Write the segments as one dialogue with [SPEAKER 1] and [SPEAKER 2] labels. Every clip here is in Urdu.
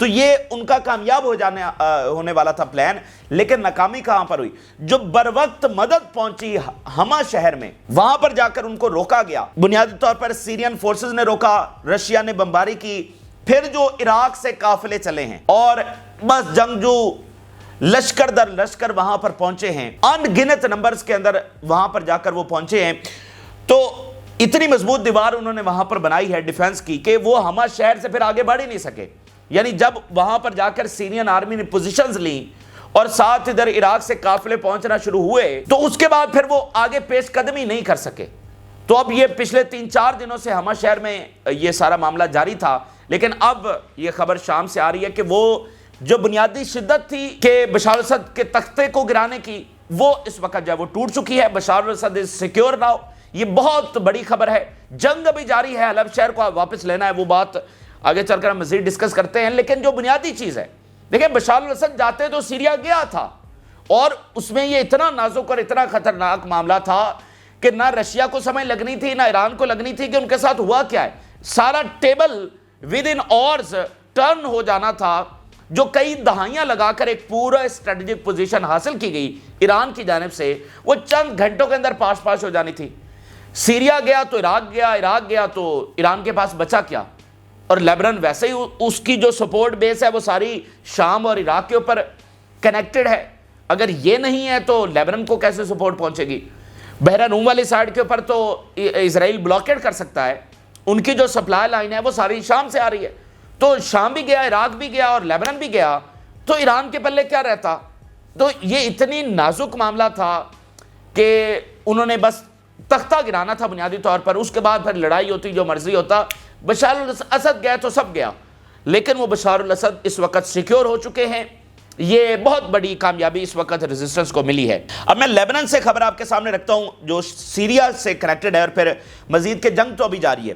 [SPEAKER 1] تو یہ ان کا کامیاب ہونے والا تھا پلان، لیکن ناکامی کہاں پر ہوئی؟ جو بر وقت مدد پہنچی ہما شہر میں، وہاں پر جا کر ان کو روکا گیا۔ بنیادی طور پر سیرین فورسز نے روکا، رشیا نے بمباری کی، پھر جو عراق سے قافلے چلے ہیں اور بس جنگجو لشکر در لشکر وہاں پر پہنچے ہیں، ان گنت نمبرز کے اندر وہاں پر جا کر وہ پہنچے ہیں، تو اتنی مضبوط دیوار انہوں نے وہاں پر بنائی ہے ڈیفنس کی کہ وہ ہما شہر سے پھر آگے بڑھ ہی نہیں سکے۔ یعنی جب وہاں پر جا کر سیرین آرمی نے پوزیشنز لیں اور ساتھ ادھر عراق سے قافلے پہنچنا شروع ہوئے، تو اس کے بعد پھر وہ آگے پیش قدمی نہیں کر سکے۔ تو اب یہ پچھلے 3-4 دنوں سے ہما شہر میں یہ سارا معاملہ جاری تھا، لیکن اب یہ خبر شام سے آ رہی ہے کہ وہ جو بنیادی شدت تھی کہ بشار الاسد کے تختے کو گرانے کی، وہ اس وقت جو ہے وہ ٹوٹ چکی ہے۔ Bashar al Assad is secure now, یہ بہت بڑی خبر ہے۔ جنگ ابھی جاری ہے، حلب شہر کو واپس لینا ہے، وہ بات آگے چل کر ہم مزید ڈسکس کرتے ہیں، لیکن جو بنیادی چیز ہے، دیکھیں بشار الاسد جاتے تو سیریا گیا تھا، اور اس میں یہ اتنا نازک اور اتنا خطرناک معاملہ تھا کہ نہ رشیا کو سمجھ لگنی تھی نہ ایران کو لگنی تھی کہ ان کے ساتھ ہوا کیا ہے۔ سارا table with in hours turn ہو جانا تھا، جو کئی دہائیاں لگا کر ایک پورا اسٹریٹجک پوزیشن حاصل کی گئی ایران کی جانب سے، وہ چند گھنٹوں کے اندر پاش ہو جانی تھی۔ سیریا گیا تو عراق گیا، عراق گیا تو ایران کے پاس بچا کیا؟ اور لیبنان ویسے ہی اس کی جو سپورٹ بیس ہے وہ ساری شام اور عراق کے اوپر کنیکٹڈ ہے۔ اگر یہ نہیں ہے تو لیبنان کو کیسے سپورٹ پہنچے گی؟ بحیرہ روم والی سائڈ کے اوپر تو اسرائیل بلاکیڈ کر سکتا ہے، ان کی جو سپلائی لائن ہے وہ ساری شام سے آ رہی ہے، تو شام بھی گیا، عراق بھی گیا اور لیبنان بھی گیا، تو ایران کے پلے کیا رہتا؟ تو یہ اتنی نازک معاملہ تھا کہ انہوں نے بس تختہ گرانا تھا بنیادی طور پر، اس کے بعد پھر لڑائی ہوتی، جو مرضی ہوتا۔ بشار الاسد گیا تو سب گیا، لیکن وہ بشار الاسد اس وقت سیکیور ہو چکے ہیں۔ یہ بہت بڑی کامیابی اس وقت ریزسٹنس کو ملی ہے۔ اب میں لیبنان سے خبر آپ کے سامنے رکھتا ہوں جو سیریا سے کنیکٹڈ ہے، اور پھر مزید کے جنگ تو ابھی جاری ہے۔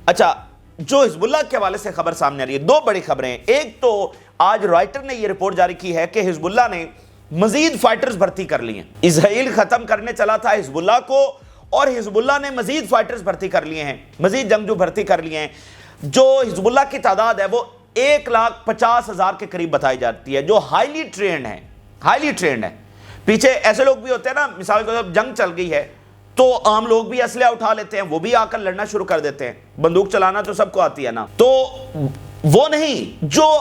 [SPEAKER 1] اچھا، جو حزب اللہ کے حوالے سے خبر سامنے آ رہی ہے، دو بڑی خبریں ہیں۔ ایک تو آج رائٹر نے یہ رپورٹ جاری کی ہے کہ حزب اللہ نے مزید فائٹرز بھرتی کر لی ہیں۔ اسرائیل ختم کرنے چلا تھا حزب اللہ کو، اور حزب اللہ نے مزید فائٹرز بھرتی کر لیے ہیں، مزید جنگجو بھرتی کر لیے ہیں۔ جو حزب اللہ کی تعداد ہے وہ 1,50,000 کے قریب بتائی جاتی ہے، جو ہائیلی ٹرینڈ ہے۔ پیچھے ایسے لوگ بھی ہوتے ہیں نا، مثال کے طور پر جنگ چل گئی ہے تو عام لوگ بھی اسلحہ اٹھا لیتے ہیں، وہ بھی آ کر لڑنا شروع کر دیتے ہیں، بندوق چلانا تو سب کو آتی ہے نا، تو وہ نہیں، جو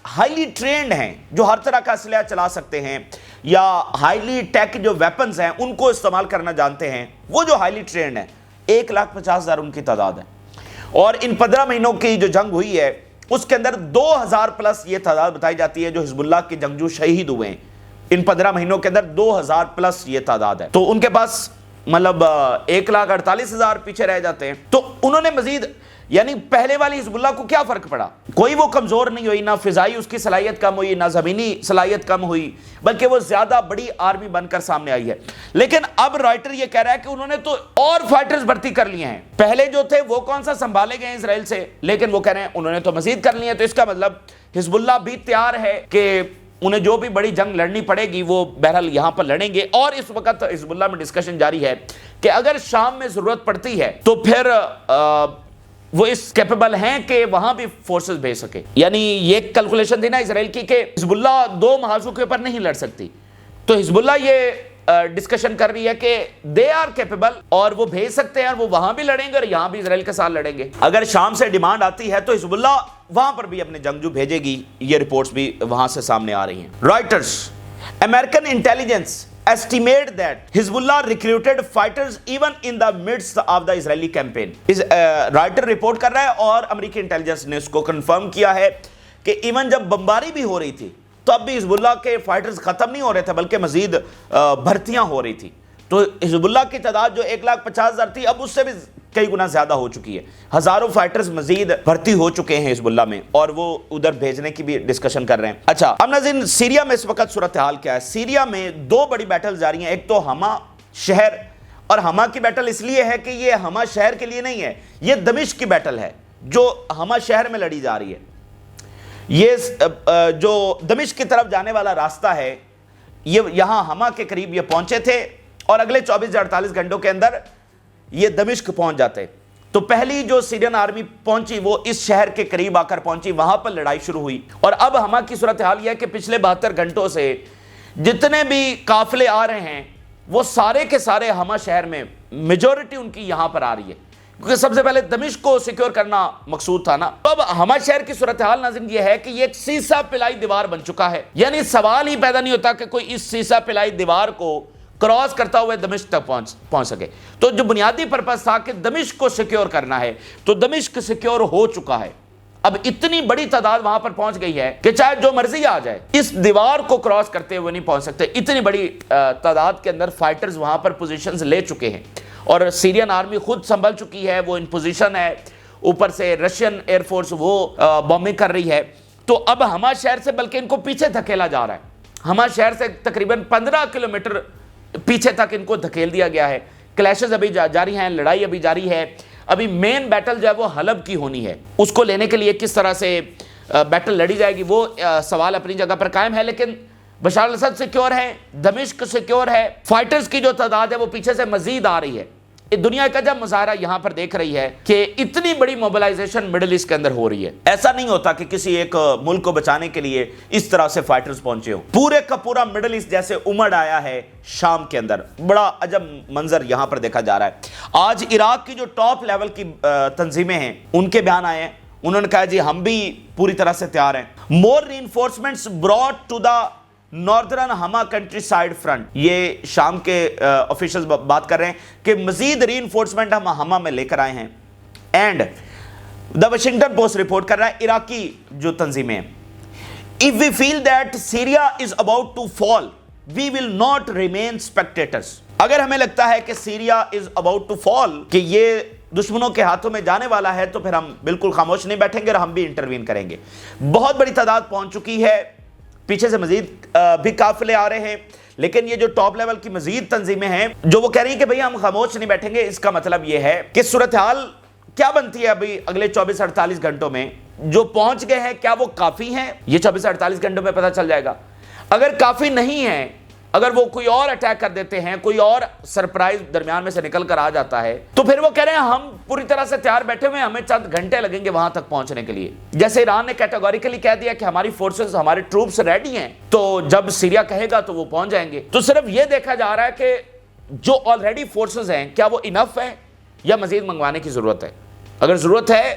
[SPEAKER 1] ہائیلی ٹرینڈ ہیں، جو ہر طرح کا اسلحہ چلا سکتے ہیں یا ہائیلی ٹیک جو ویپنز ہیں ان کو استعمال کرنا جانتے ہیں، وہ جو ہائیلی ٹرینڈ ہیں، 1,50,000 ان کی تعداد ہے۔ اور ان 15 مہینوں کی جو جنگ ہوئی ہے اس کے اندر 2,000 پلس یہ تعداد بتائی جاتی ہے جو حزب اللہ کے جنگجو شہید ہوئے ہیں۔ ان 15 مہینوں کے اندر 2,000 پلس یہ تعداد ہے، تو ان کے پاس مطلب 1,48,000 پیچھے رہ جاتے ہیں۔ تو انہوں نے مزید، یعنی پہلے والی حزب اللہ کو کیا فرق پڑا؟ کوئی وہ کمزور نہیں ہوئی، نہ فضائی اس کی صلاحیت کم ہوئی، نہ زمینی صلاحیت کم ہوئی، بلکہ وہ زیادہ بڑی آرمی بن کر سامنے آئی ہے۔ لیکن اب رائٹر یہ کہہ رہا ہے کہ انہوں نے تو اور فائٹرز بھرتی کر لیے ہیں، پہلے جو تھے وہ کون سا سنبھالے گئے اسرائیل سے، لیکن وہ کہہ رہے ہیں انہوں نے تو مزید کر لیے ہیں۔ تو اس کا مطلب حزب اللہ بھی تیار ہے کہ انہیں جو بھی بڑی جنگ لڑنی پڑے گی وہ بہرحال یہاں پر لڑیں گے۔ اور اس وقت حزب اللہ میں ڈسکشن جاری ہے کہ اگر شام میں ضرورت پڑتی ہے تو پھر وہ اس کیپیبل ہیں کہ وہاں بھی فورسز بھیج سکے۔ یعنی یہ کیلکولیشن تھی نا اسرائیل کی کہ حزب اللہ 2 محاذوں کے اوپر نہیں لڑ سکتی، تو حزب اللہ یہ ڈسکشن کر رہی ہے کہ دے آر کیپیبل، اور وہ بھیج سکتے ہیں، اور وہ وہاں بھی لڑیں گے اور یہاں بھی اسرائیل کے ساتھ لڑیں گے۔ اگر شام سے ڈیمانڈ آتی ہے تو حزب اللہ وہاں پر بھی اپنے جنگجو بھیجے گی، یہ رپورٹس بھی وہاں سے سامنے آ رہی ہیں۔ Writers, American intelligence estimate that Hezbollah recruited fighters even in the midst of the Israeli campaign۔ Writer report کر رہا ہے اور امریکی انٹیلیجنس نے اس کو کنفرم کیا ہے کہ ایون جب بمباری بھی ہو رہی تھی تو اب بھی حزب اللہ کے فائٹرز ختم نہیں ہو رہے تھے، بلکہ مزید بھرتیاں ہو رہی تھی۔ تو حزب اللہ کی تعداد جو 1,50,000 تھی اب اس سے بھی کئی گنا زیادہ ہو چکی ہے، ہزاروں فائٹرز مزید بھرتی ہو چکے ہیں حزب اللہ میں، اور وہ ادھر بھیجنے کی بھی ڈسکشن کر رہے ہیں۔ اچھا، اب ناظرین سیریا میں اس وقت صورتحال کیا ہے؟ سیریا میں 2 بڑی بیٹل جاری ہیں، ایک تو ہما شہر، اور ہما کی بیٹل اس لیے ہے کہ یہ ہما شہر کے لیے نہیں ہے، یہ دمشق کی بیٹل ہے جو ہما شہر میں لڑی جا رہی ہے۔ یہ جو دمشق کی طرف جانے والا راستہ ہے، یہ یہاں ہما کے قریب یہ پہنچے تھے، اور اگلے 24 سے 48 گھنٹوں کے اندر یہ دمشق پہنچ جاتے۔ تو پہلی جو سیرین آرمی پہنچی وہ اس شہر کے قریب آ کر پہنچی، وہاں پر لڑائی شروع ہوئی، اور اب حما کی صورتحال یہ ہے کہ پچھلے 72 گھنٹوں سے جتنے بھی قافلے آ رہے ہیں وہ سارے کے سارے حما شہر میں میجورٹی ان کی یہاں پر آ رہی ہے، کیونکہ سب سے پہلے دمشق کو سیکیور کرنا مقصود تھا نا۔ اب حما شہر کی صورتحال ناظرین یہ ہے کہ یہ ایک سیسا پلائی دیوار بن چکا ہے، یعنی سوال ہی پیدا نہیں ہوتا کہ کوئی اس سیسا پلائی دیوار کو کراس کرتا ہوئے دمشق تک پہنچ سکے۔ تو جو بنیادی پرپس تھا کہ دمشق کو سیکیور کرنا ہے، تو دمشق سیکیور ہو چکا ہے۔ اب اتنی بڑی تعداد وہاں پر پہنچ گئی ہے کہ چاہے جو مرضی آ جائے اس دیوار کو کراس کرتے ہوئے نہیں پہنچ سکتے، اتنی بڑی تعداد کے اندر فائٹرز وہاں پر پوزیشنز لے چکے ہیں، اور سیرین آرمی خود سنبھل چکی ہے، وہ ان پوزیشن ہے، اوپر سے رشین ایئر فورس وہ بومبنگ کر رہی ہے۔ تو اب حما شہر سے بلکہ ان کو پیچھے دھکیلا جا رہا ہے، حما شہر سے تقریباً 15 کلومیٹر پیچھے تک ان کو دھکیل دیا گیا ہے۔ کلیشز ابھی جاری ہیں، لڑائی ابھی جاری ہے، ابھی مین بیٹل جو ہے وہ حلب کی ہونی ہے، اس کو لینے کے لیے کس طرح سے بیٹل لڑی جائے گی وہ سوال اپنی جگہ پر قائم ہے، لیکن بشار الاسد سیکیور ہے، دمشق سیکیور ہے، فائٹرز کی جو تعداد ہے وہ پیچھے سے مزید آ رہی ہے۔ دنیا کا جب مظاہرہ یہاں پر دیکھ رہی ہے کہ اتنی بڑی موبلائزیشن مڈل ایسٹ کے اندر ہو رہی ہے، ایسا نہیں ہوتا کہ کسی ایک ملک کو بچانے کے لیے اس طرح سے فائٹرز پہنچے ہوں، پورے کا پورا مڈل ایسٹ جیسے امڑ آیا ہے شام کے اندر، بڑا عجب منظر یہاں پر دیکھا جا رہا ہے۔ آج عراق کی جو ٹاپ لیول کی تنظیمیں ہیں ان کے بیان آئے ہیں، انہوں نے کہا جی ہم بھی پوری طرح سے تیار ہیں۔ More reinforcements brought to the northern Hama countryside front, یہ شام کے آفیشلز بات کر رہے ہیں کہ مزید ری انفورسمنٹ ہم حما میں لے کر آئے ہیں۔ And the Washington post report کر رہا ہے عراقی جو تنظیمیں ہیں، if we feel that Syria is about to fall we will not remain spectators، اگر ہمیں لگتا ہے کہ Syria is about to fall، کہ یہ دشمنوں کے ہاتھوں میں جانے والا ہے، تو پھر ہم بالکل خاموش نہیں بیٹھیں گے اور ہم بھی انٹروین کریں گے۔ بہت بڑی تعداد پہنچ چکی ہے، پیچھے سے مزید بھی قافلے آ رہے ہیں، لیکن یہ جو ٹاپ لیول کی مزید تنظیمیں ہیں جو وہ کہہ رہی ہیں کہ بھئی ہم خاموش نہیں بیٹھیں گے، اس کا مطلب یہ ہے کہ صورتحال کیا بنتی ہے ابھی اگلے 24-48 گھنٹوں میں، جو پہنچ گئے ہیں کیا وہ کافی ہیں، یہ 24-48 گھنٹوں میں پتہ چل جائے گا۔ اگر کافی نہیں ہیں، اگر وہ کوئی اور اٹیک کر دیتے ہیں، کوئی اور سرپرائز درمیان میں سے نکل کر آ جاتا ہے، تو پھر وہ کہہ رہے ہیں ہم پوری طرح سے تیار بیٹھے ہوئے ہیں، ہمیں چند گھنٹے لگیں گے وہاں تک پہنچنے کے لیے۔ جیسے ایران نے کیٹیگوریکلی کہہ دیا کہ ہماری فورسز، ہمارے ٹروپس ریڈی ہیں، تو جب سیریا کہے گا تو وہ پہنچ جائیں گے۔ تو صرف یہ دیکھا جا رہا ہے کہ جو آلریڈی فورسز ہیں کیا وہ انف ہیں یا مزید منگوانے کی ضرورت ہے۔ اگر ضرورت ہے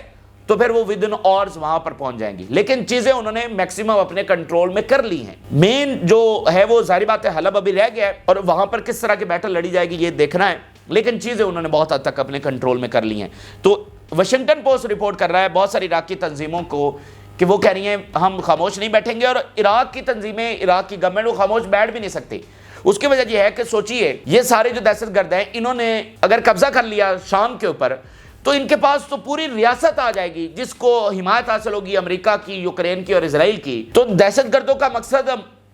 [SPEAKER 1] تو پھر وہ ود ان آورز وہاں پر پہنچ جائیں گی، لیکن چیزیں انہوں نے میکسیمم اپنے کنٹرول میں کر لی ہیں۔ مین جو ہے وہ ظاہری بات ہے حلب ابھی رہ گیا ہے، اور وہاں پر کس طرح کی بیٹل لڑی جائے گی یہ دیکھنا ہے، لیکن چیزیں انہوں نے بہت حد تک اپنے کنٹرول میں کر لی ہیں۔ تو واشنگٹن پوسٹ رپورٹ کر رہا ہے بہت ساری عراقی تنظیموں کو کہ وہ کہہ رہی ہیں ہم خاموش نہیں بیٹھیں گے، اور عراق کی تنظیمیں، عراق کی گورنمنٹ وہ خاموش بیٹھ بھی نہیں سکتی۔ اس کی وجہ یہ ہے کہ سوچئے یہ سارے جو دہشت گرد ہیں، انہوں نے اگر قبضہ کر لیا شام کے اوپر تو ان کے پاس تو پوری ریاست آ جائے گی جس کو حمایت حاصل ہوگی امریکہ کی، یوکرین کی اور اسرائیل کی۔ تو دہشت گردوں کا مقصد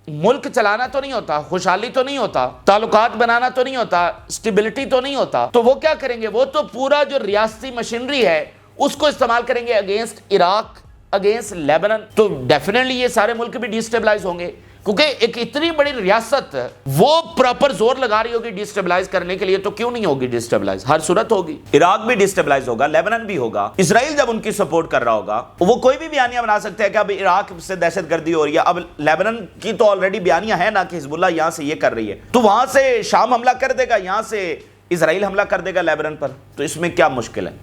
[SPEAKER 1] ملک چلانا تو نہیں ہوتا، خوشحالی تو نہیں ہوتا، تعلقات بنانا تو نہیں ہوتا، سٹیبلٹی تو نہیں ہوتا، تو وہ کیا کریں گے؟ وہ تو پورا جو ریاستی مشینری ہے اس کو استعمال کریں گے اگینسٹ عراق، اگینسٹ لیبنن۔ تو ڈیفینیٹلی یہ سارے ملک بھی ڈیسٹیبلائز ہوں گے، کیونکہ ایک اتنی بڑی ریاست وہ پراپر زور لگا رہی ہوگی ڈیسٹیبلائز کرنے کے لیے، تو کیوں نہیں ہوگی ڈیسٹیبلائز؟ ہر صورت ہوگی، عراق بھی ڈیسٹیبلائز ہوگا، لیبنن بھی ہوگا، اسرائیل جب ان کی سپورٹ کر رہا ہوگا وہ کوئی بھی بیانیہ بنا سکتے ہیں کہ اب عراق سے دہشت گردی ہو رہی ہے، اب لیبنن کی تو آلریڈی بیانیہ ہے نا کہ حزب اللہ یہاں سے یہ کر رہی ہے، تو وہاں سے شام حملہ کر دے گا، یہاں سے اسرائیل حملہ کر دے گا لیبنن پر، تو اس میں کیا مشکل ہے؟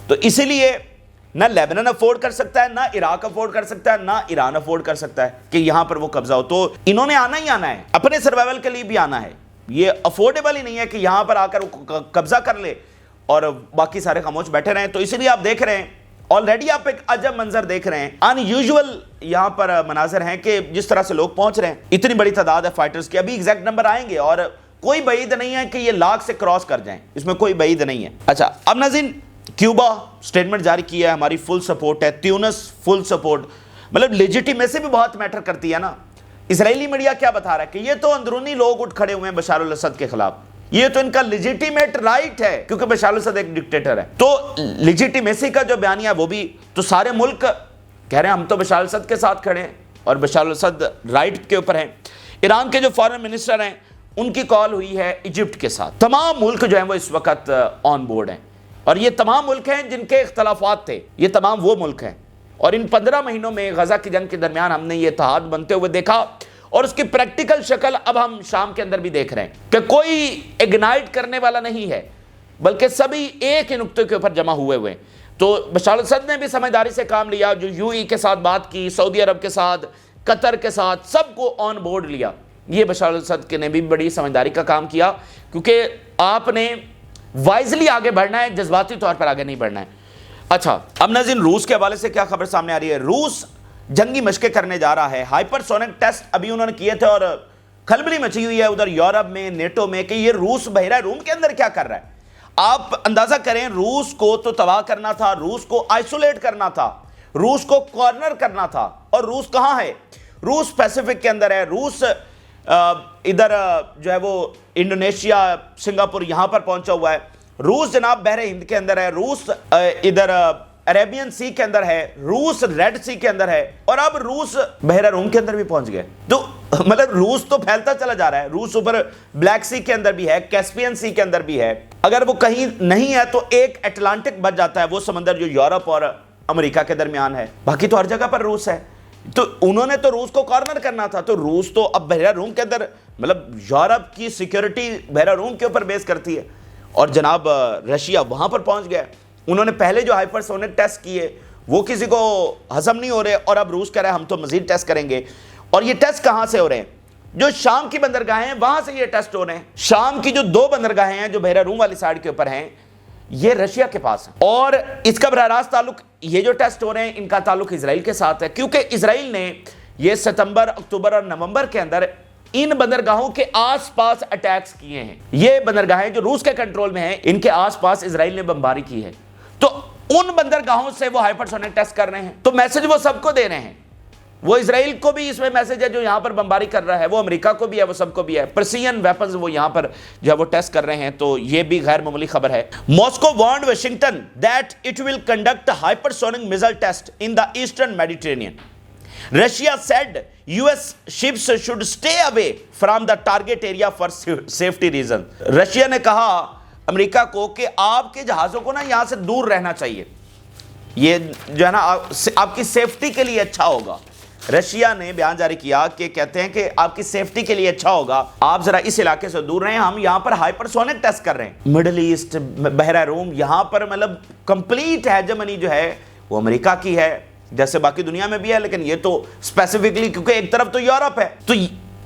[SPEAKER 1] تو اسی لیے نہ لیبنن افورڈ کر سکتا ہے، نہ عراق افورڈ کر سکتا ہے، نہ ایران افورڈ کر سکتا ہے کہ یہاں پر وہ قبضہ ہو۔ تو انہوں نے آنا ہی آنا ہے، اپنے سروائیول کے لیے بھی آنا ہے، یہ افورڈیبل ہی نہیں ہے کہ یہاں پر آ کر وہ قبضہ کر لے اور باقی سارے خاموش بیٹھے رہیں۔ تو اسی لیے آپ دیکھ رہے ہیں آلریڈی آپ ایک عجب منظر دیکھ رہے ہیں، ان یوزول یہاں پر مناظر ہیں کہ جس طرح سے لوگ پہنچ رہے ہیں، اتنی بڑی تعداد ہے فائٹرز کی، ابھی ایگزیکٹ نمبر آئیں گے اور کوئی بعید نہیں ہے کہ یہ لاکھ سے کراس کر جائیں، اس میں کوئی بعید نہیں ہے۔ اچھا اب ناظرین، کیوبا سٹیٹمنٹ جاری کیا ہے، ہماری فل سپورٹ ہے، تیونس فل سپورٹ، مطلب لیجیٹیمیسی بھی بہت میٹر کرتی ہے نا۔ اسرائیلی میڈیا کیا بتا رہا ہے کہ یہ تو اندرونی لوگ اٹھ کھڑے ہوئے ہیں بشار الاسد کے خلاف، یہ تو ان کا لیجیٹیمیٹ رائٹ ہے کیونکہ بشار الاسد ایک ڈکٹیٹر ہے۔ تو لیجیٹیمیسی کا جو بیانیہ ہے وہ بھی تو سارے ملک کہہ رہے ہیں ہم تو بشار الاسد کے ساتھ کھڑے ہیں اور بشار الاسد رائٹ کے اوپر ہیں۔ ایران کے جو فارن منسٹر ہیں ان کی کال ہوئی ہے ایجپٹ کے ساتھ، تمام ملک جو ہیں وہ اس وقت آن بورڈ ہیں۔ اور یہ تمام ملک ہیں جن کے اختلافات تھے، یہ تمام وہ ملک ہیں، اور ان 15 مہینوں میں غزہ کی جنگ کے درمیان ہم نے یہ اتحاد بنتے ہوئے دیکھا، اور اس کی پریکٹیکل شکل اب ہم شام کے اندر بھی دیکھ رہے ہیں کہ کوئی اگنائٹ کرنے والا نہیں ہے، بلکہ سبھی ایک ہی نقطے کے اوپر جمع ہوئے ہیں۔ تو بشار الاسد نے بھی سمجھداری سے کام لیا، جو یو ای کے ساتھ بات کی، سعودی عرب کے ساتھ، قطر کے ساتھ، سب کو آن بورڈ لیا۔ یہ بشار الاسد نے بھی بڑی سمجھداری کا کام کیا، کیونکہ آپ نے وائزلی آگے بڑھنا ہے، جذباتی طور پر آگے نہیں بڑھنا ہے۔ اچھا، اب ناظرین روس کے حوالے سے کیا خبر سامنے آ رہی ہے؟ روس جنگی مشقیں کرنے جا رہا ہے، ہائپر سونک ٹیسٹ ابھی انہوں نے کیے تھے، اور کھلبلی مچی ہوئی ہے ادھر یورپ میں، نیٹو میں، کہ یہ روس بحیرہ روم کے اندر کیا کر رہا ہے۔ آپ اندازہ کریں، روس کو تو تباہ کرنا تھا، روس کو آئسولیٹ کرنا تھا، روس کو کارنر کرنا تھا، اور روس کہاں ہے؟ روس پیسیفک کے اندر ہے، روس ادھر جو ہے وہ انڈونیشیا، سنگاپور یہاں پر پہنچا ہوا ہے، روس جناب بحر ہند کے اندر ہے، روس ادھر عربین سی کے اندر ہے، روس ریڈ سی کے اندر ہے، اور اب روس بحیرہ روم کے اندر بھی پہنچ گئے۔ تو مطلب روس تو پھیلتا چلا جا رہا ہے، روس اوپر بلیک سی کے اندر بھی ہے، کیسپین سی کے اندر بھی ہے، اگر وہ کہیں نہیں ہے تو ایک اٹلانٹک بچ جاتا ہے، وہ سمندر جو یورپ اور امریکہ کے درمیان ہے، باقی تو ہر جگہ پر روس ہے۔ تو انہوں نے تو روس کو کارنر کرنا تھا، تو روس تو اب بحیرہ روم کے اندر، مطلب یورپ کی سیکیورٹی بحیرہ روم کے اوپر بیس کرتی ہے، اور جناب رشیا وہاں پر پہنچ گیا۔ انہوں نے پہلے جو ہائپر سونک ٹیسٹ کیے وہ کسی کو ہضم نہیں ہو رہے، اور اب روس کہہ رہا ہے ہم تو مزید ٹیسٹ کریں گے۔ اور یہ ٹیسٹ کہاں سے ہو رہے ہیں؟ جو شام کی بندرگاہیں ہیں وہاں سے یہ ٹیسٹ ہو رہے ہیں۔ شام کی جو 2 بندرگاہیں ہیں جو بحیرہ روم والی سائڈ کے اوپر ہیں، یہ رشیا کے پاس ہے، اور اس کا براہ راست تعلق، یہ جو ٹیسٹ ہو رہے ہیں ان کا تعلق اسرائیل کے ساتھ ہے، کیونکہ اسرائیل نے یہ ستمبر، اکتوبر اور نومبر کے اندر ان بندرگاہوں کے آس پاس اٹیکس کیے ہیں۔ یہ بندرگاہیں جو روس کے کنٹرول میں ہیں، ان کے آس پاس اسرائیل نے بمباری کی ہے، تو ان بندرگاہوں سے وہ ہائپر سونک ٹیسٹ کر رہے ہیں۔ تو میسج وہ سب کو دے رہے ہیں، وہ اسرائیل کو بھی اس میں میسج ہے جو یہاں پر بمباری کر رہا ہے، وہ امریکہ کو بھی ہے، وہ سب کو بھی ہے، پرسین ویپنز وہ یہاں پر جو ہے وہ ٹیسٹ کر رہے ہیں۔ تو یہ بھی غیر معمولی خبر ہے۔ Moscow وارنڈ Washington that it will conduct hyper sonic missile test in the eastern Mediterranean. Russia said US ships should stay away from the target area for safety reason۔ Russia نے کہا امریکہ کو کہ آپ کے جہازوں کو نا یہاں سے دور رہنا چاہیے، یہ جو ہے نا آپ کی سیفٹی کے لیے اچھا ہوگا۔ رشیا نے بیان جاری کیا کہ کہتے ہیں کہ آپ کی سیفٹی کے لیے اچھا ہوگا، آپ ذرا اس علاقے سے دور رہیں، ہم یہاں پر ہائپر سونک ٹیسٹ کر رہے ہیں۔ مڈل ایسٹ، بحیرہ روم، یہاں پر مطلب کمپلیٹ ہیجمنی جو ہے وہ امریکہ کی ہے، جیسے باقی دنیا میں بھی ہے، لیکن یہ تو اسپیسیفکلی کیونکہ ایک طرف تو یورپ ہے، تو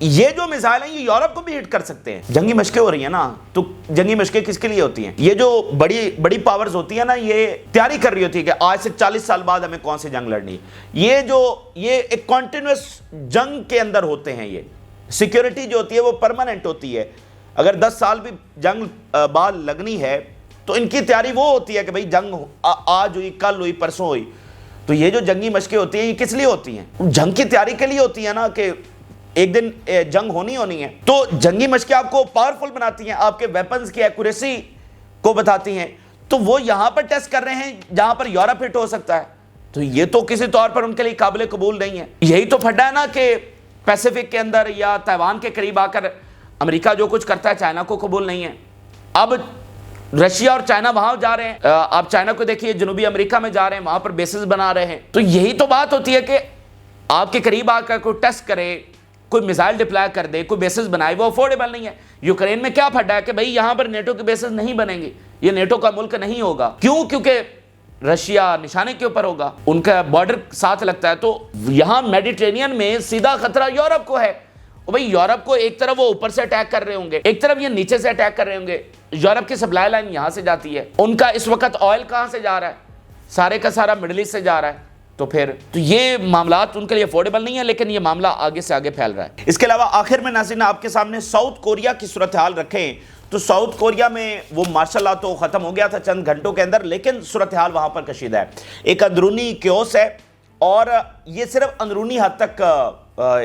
[SPEAKER 1] یہ جو میزائل ہیں یہ یورپ کو بھی ہٹ کر سکتے ہیں۔ جنگی مشقیں ہو رہی ہیں نا، تو جنگی مشقیں کس کے لیے ہوتی ہیں؟ یہ جو بڑی پاورز ہوتی ہیں نا، یہ تیاری کر رہی ہوتی ہے کہ آج سے 40 سال بعد ہمیں کون سی جنگ لڑنی ہے۔ یہ ایک کنٹینیوس جنگ کے اندر ہوتے ہیں، یہ سیکیورٹی جو ہوتی ہے وہ پرماننٹ ہوتی ہے۔ اگر 10 سال بھی جنگ بعد لگنی ہے تو ان کی تیاری وہ ہوتی ہے کہ بھئی جنگ آج ہوئی، کل ہوئی، پرسوں ہوئی۔ تو یہ جو جنگی مشقیں ہوتی ہیں یہ کس لیے ہوتی ہیں؟ جنگ کی تیاری کے لیے ہوتی ہیں نا، کہ ایک دن جنگ ہونی ہے۔ تو جنگی مشقیں آپ کو پاورفل بناتی ہیں، آپ کے ویپنز کی ایکوریسی کو بتاتی ہیں، تو وہ یہاں پر ٹیسٹ کر رہے ہیں جہاں پر یورپ ہٹ ہو سکتا ہے، تو یہ تو کسی طور پر ان کے لیے قابل قبول نہیں ہے۔ یہی تو پھڈا ہے نا کہ پیسیفک کے اندر یا تائیوان کے قریب آ کر امریکہ جو کچھ کرتا ہے چائنا کو قبول نہیں ہے۔ اب رشیا اور چائنا وہاں جا رہے ہیں، آپ چائنا کو دیکھیے جنوبی امریکہ میں جا رہے ہیں، وہاں پر بیسز بنا رہے ہیں۔ تو یہی تو بات ہوتی ہے کہ آپ کے قریب آ کر کوئی ٹیسٹ کرے، کوئی میزائل ڈپلائے کر دے، کوئی بیسز بنائے، وہ افورڈیبل نہیں ہے۔ یوکرین میں کیا پھڈا ہے کہ بھئی یہاں پر نیٹو کے بیسز نہیں بنیں گے، یہ نیٹو کا ملک نہیں ہوگا۔ کیوں؟ کیونکہ رشیا نشانے کے اوپر ہوگا، ان کا بارڈر ساتھ لگتا ہے، تو یہاں میڈیٹرینین میں سیدھا خطرہ یورپ کو ہے۔ بھئی یورپ کو ایک طرف وہ اوپر سے اٹیک کر رہے ہوں گے، ایک طرف یہ نیچے سے اٹیک کر رہے ہوں گے۔ یورپ کی سپلائی لائن یہاں سے جاتی ہے، ان کا اس وقت آئل کہاں سے جا رہا ہے؟ سارے کا سارا مڈل ایسٹ سے جا رہا ہے۔ تو یہ معاملات ان کے لیے افورڈیبل نہیں ہے، لیکن یہ معاملہ آگے سے آگے پھیل رہا ہے۔ اس کے علاوہ آخر میں ناظرین آپ کے سامنے ساؤتھ کوریا کی صورتحال رکھیں تو ساؤتھ کوریا میں وہ مارشل لا تو ختم ہو گیا تھا چند گھنٹوں کے اندر، لیکن صورتحال وہاں پر کشیدہ ہے، ایک اندرونی کیوس ہے، اور یہ صرف اندرونی حد تک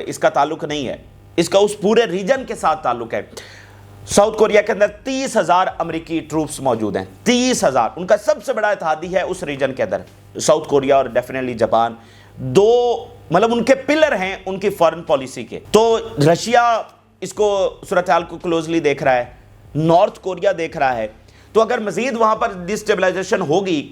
[SPEAKER 1] اس کا تعلق نہیں ہے، اس کا اس پورے ریجن کے ساتھ تعلق ہے۔ ساؤتھ کوریا کے اندر 30,000 امریکی ٹروپس موجود ہیں، 30,000، ان کا سب سے بڑا اتحادی ہے اس ریجن کے اندر، ساؤتھ کوریا اور ڈیفینیٹلی جاپان، دو مطلب ان کے پلر ہیں ان کی فارن پالیسی کے۔ تو رشیا اس کو صورتحال کو کلوزلی دیکھ رہا ہے، نارتھ کوریا دیکھ رہا ہے، تو اگر مزید وہاں پر ڈسٹیبلائزیشن ہوگی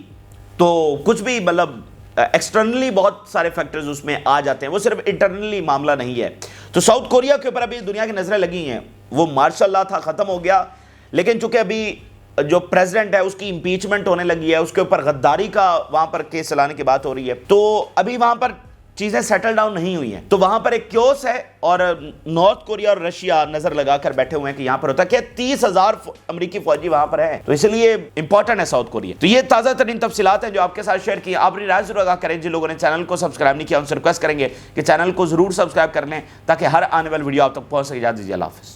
[SPEAKER 1] تو کچھ بھی مطلب ایکسٹرنلی بہت سارے فیکٹرز اس میں آ جاتے ہیں، وہ صرف انٹرنلی معاملہ نہیں ہے۔ تو ساؤتھ کوریا کے اوپر ابھی دنیا کی نظریں لگی ہیں، وہ مارشل لا تھا ختم ہو گیا، لیکن چونکہ ابھی جو پریزیڈنٹ ہے اس کی امپیچمنٹ ہونے لگی ہے، اس کے اوپر غداری کا وہاں پر کیس چلانے کی بات ہو رہی ہے، تو ابھی وہاں پر چیزیں سیٹل ڈاؤن نہیں ہوئی ہیں، تو وہاں پر ایک کیوس ہے اور نارتھ کوریا اور رشیا نظر لگا کر بیٹھے ہوئے ہیں کہ یہاں پر ہوتا ہے کہ 30,000 امریکی فوجی وہاں پر ہیں، تو اس لیے امپورٹنٹ ہے ساؤتھ کوریا۔ تو یہ تازہ ترین تفصیلات ہیں جو آپ کے ساتھ شیئر کی۔ آپ اپنی رائے ضرور آگاہ کریں، جن لوگوں نے چینل کو سبسکرائب نہیں کیا ان سے ریکویسٹ کریں گے کہ چینل کو ضرور سبسکرائب کر لیں تاکہ ہر آنے والی ویڈیو آپ تک پہنچ سکے۔ اجازت دیجیے، اللہ حافظ۔